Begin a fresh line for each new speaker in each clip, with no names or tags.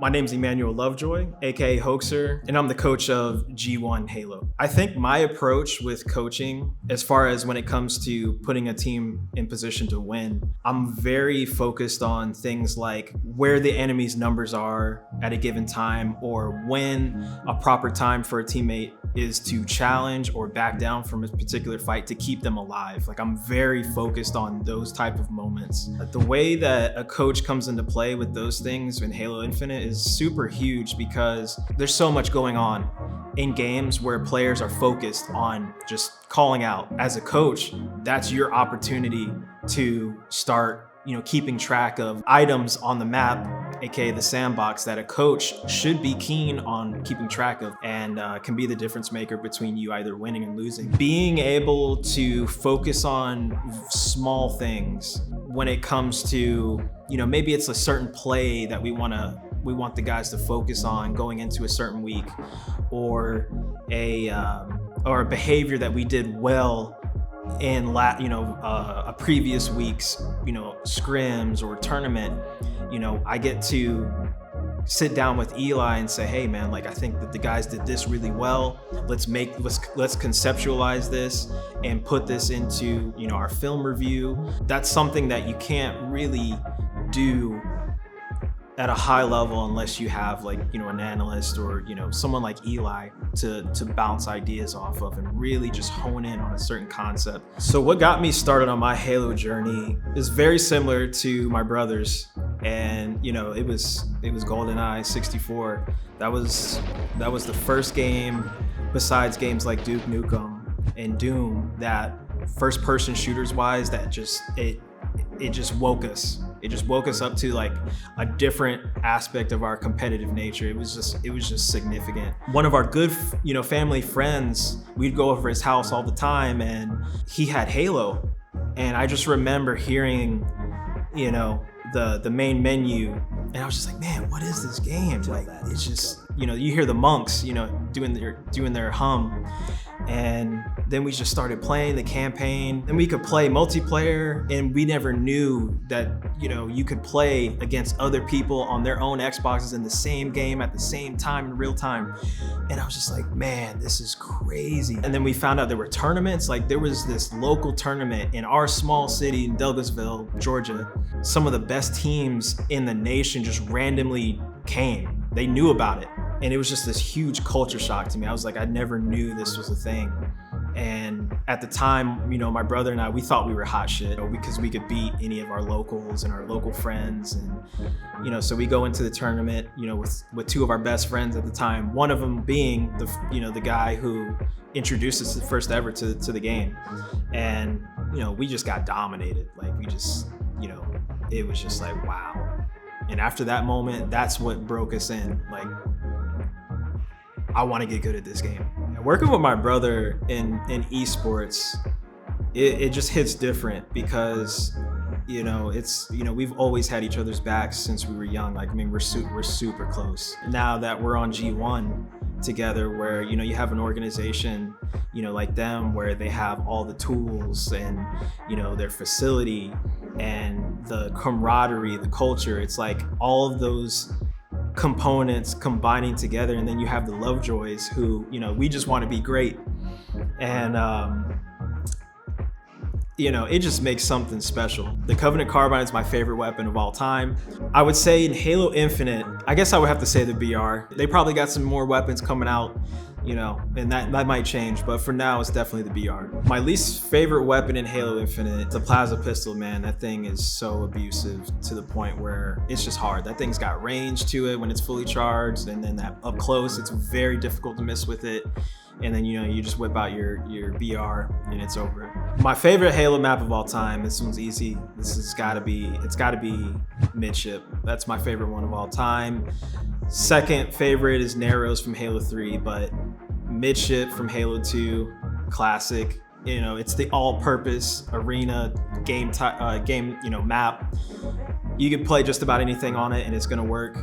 My name's Emmanuel Lovejoy, aka Hoaxer, and I'm the coach of G1 Halo. I think my approach with coaching, as far as when it comes to putting a team in position to win, I'm very focused on things like where the enemy's numbers are at a given time, or when a proper time for a teammate is to challenge or back down from a particular fight to keep them alive. Like, I'm very focused on those type of moments. The way that a coach comes into play with those things in Halo Infinite is super huge, because there's so much going on in games where players are focused on just calling out. As a coach, that's your opportunity to start keeping track of items on the map, aka the sandbox, that a coach should be keen on keeping track of, and can be the difference maker between you either winning and losing. Being able to focus on small things when it comes to, maybe it's a certain play that we want the guys to focus on going into a certain week, or a behavior that we did well in a previous week's scrims or tournament. I get to sit down with Eli and say, hey man, like, I think that the guys did this really well. Let's conceptualize this and put this into our film review. That's something that you can't really do at a high level unless you have an analyst or someone like Eli to bounce ideas off of and really just hone in on a certain concept. So what got me started on my Halo journey is very similar to my brother's, and it was GoldenEye 64. That was the first game, besides games like Duke Nukem and Doom, that first person shooters wise, that it just woke us. It just woke us up to like a different aspect of our competitive nature. It was just significant. One of our good, family friends, we'd go over his house all the time, and he had Halo. And I just remember hearing, the main menu, and I was just like, man, what is this game? Like, it's just, you hear the monks, doing their hum. And then we just started playing the campaign, and we could play multiplayer, and we never knew that, you could play against other people on their own Xboxes in the same game at the same time in real time. And I was just like, man, this is crazy. And then we found out there were tournaments. Like, there was this local tournament in our small city in Douglasville, Georgia. Some of the best teams in the nation just randomly came. They knew about it. And it was just this huge culture shock to me. I was like, I never knew this was a thing. And at the time, my brother and I, we thought we were hot shit because we could beat any of our locals and our local friends. And, so we go into the tournament, with two of our best friends at the time, one of them being the guy who introduced us first ever to the game. And, we just got dominated. Like, we just, it was just like, wow. And after that moment, that's what broke us in. Like, I want to get good at this game. And working with my brother in esports, it just hits different, because we've always had each other's backs since we were young. Like, I mean, we're super close. Now that we're on G1 together, where you have an organization like them, where they have all the tools and their facility and the camaraderie, the culture, it's like all of those components combining together. And then you have the Lovejoys, who we just want to be great, and it just makes something special. The Covenant Carbine is my favorite weapon of all time. I would say in Halo Infinite, I guess I would have to say the BR. They probably got some more weapons coming out, and that might change, but for now it's definitely the BR. My least favorite weapon in Halo Infinite, the plasma pistol, man. That thing is so abusive to the point where it's just hard. That thing's got range to it when it's fully charged, and then that up close, it's very difficult to miss with it. And then you just whip out your BR and it's over. My favorite Halo map of all time, this one's easy. It's gotta be Midship. That's my favorite one of all time. Second favorite is Narrows from Halo 3, but Midship from Halo 2, classic. It's the all-purpose arena game map. You can play just about anything on it and it's gonna work.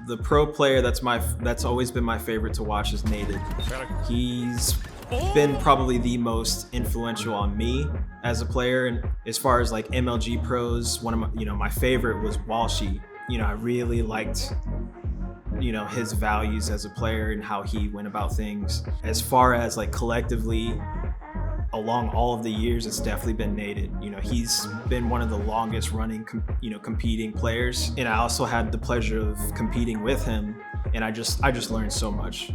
The pro player that's always been my favorite to watch is Nated. He's been probably the most influential on me as a player, and as far as like MLG pros, one of my favorite was Walshy. I really liked his values as a player and how he went about things. As far as like collectively, along all of the years, it's definitely been Nated. He's been one of the longest running, competing players. And I also had the pleasure of competing with him. And I just learned so much,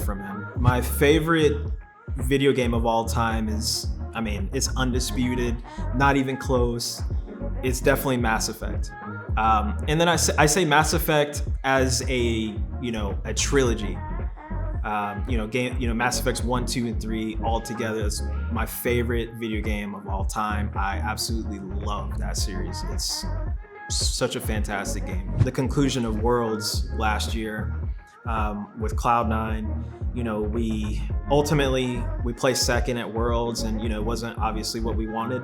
from him. My favorite video game of all time is, it's undisputed, not even close. It's definitely Mass Effect. And then I say Mass Effect as a trilogy. Mass Effects 1, 2, and 3 all together is my favorite video game of all time. I absolutely love that series. It's such a fantastic game. The conclusion of Worlds last year with Cloud9, we placed second at Worlds, and it wasn't obviously what we wanted.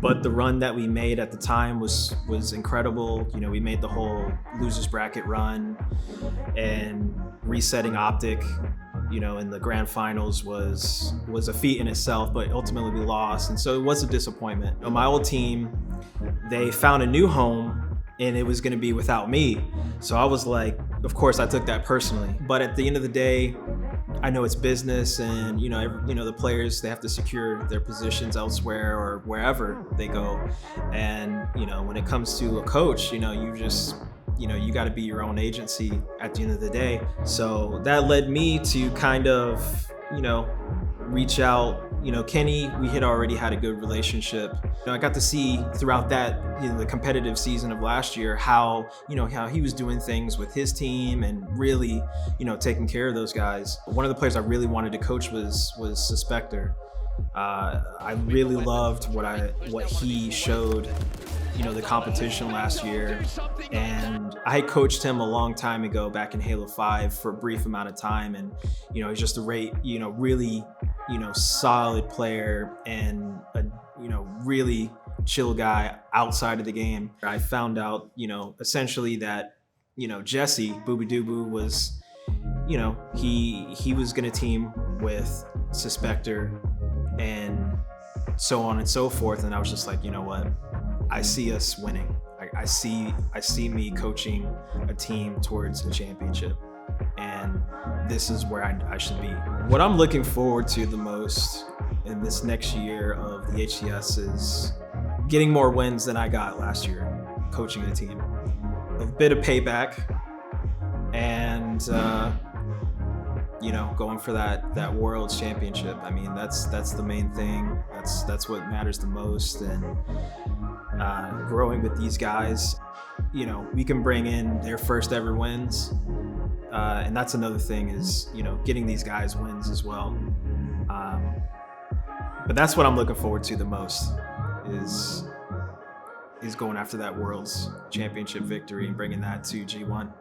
But the run that we made at the time was incredible. We made the whole losers bracket run, and resetting Optic, in the grand finals was a feat in itself, but ultimately we lost. And so it was a disappointment. My old team, they found a new home, and it was gonna be without me. So I was like, of course I took that personally. But at the end of the day, I know it's business, and the players, they have to secure their positions elsewhere or wherever they go. And when it comes to a coach, you got to be your own agency at the end of the day. So that led me to kind of reach out. Kenny, we had already had a good relationship. I got to see throughout that, the competitive season of last year, how he was doing things with his team and really, taking care of those guys. One of the players I really wanted to coach was Suspector. I really loved what he showed, the competition last year. And I had coached him a long time ago back in Halo 5 for a brief amount of time. And, he's just a really, solid player and a, really chill guy outside of the game. I found out, essentially that, Jesse Booby Doo was, he was going to team with Suspector and so on and so forth. And I was just like, you know what? I see us winning. I see me coaching a team towards a championship, and this is where I should be. What I'm looking forward to the most in this next year of the HCS is getting more wins than I got last year, coaching a team. A bit of payback, and going for that World's Championship. That's the main thing. That's what matters the most. And growing with these guys, we can bring in their first ever wins, and that's another thing is getting these guys wins as well. But that's what I'm looking forward to the most is going after that World's Championship victory and bringing that to G1.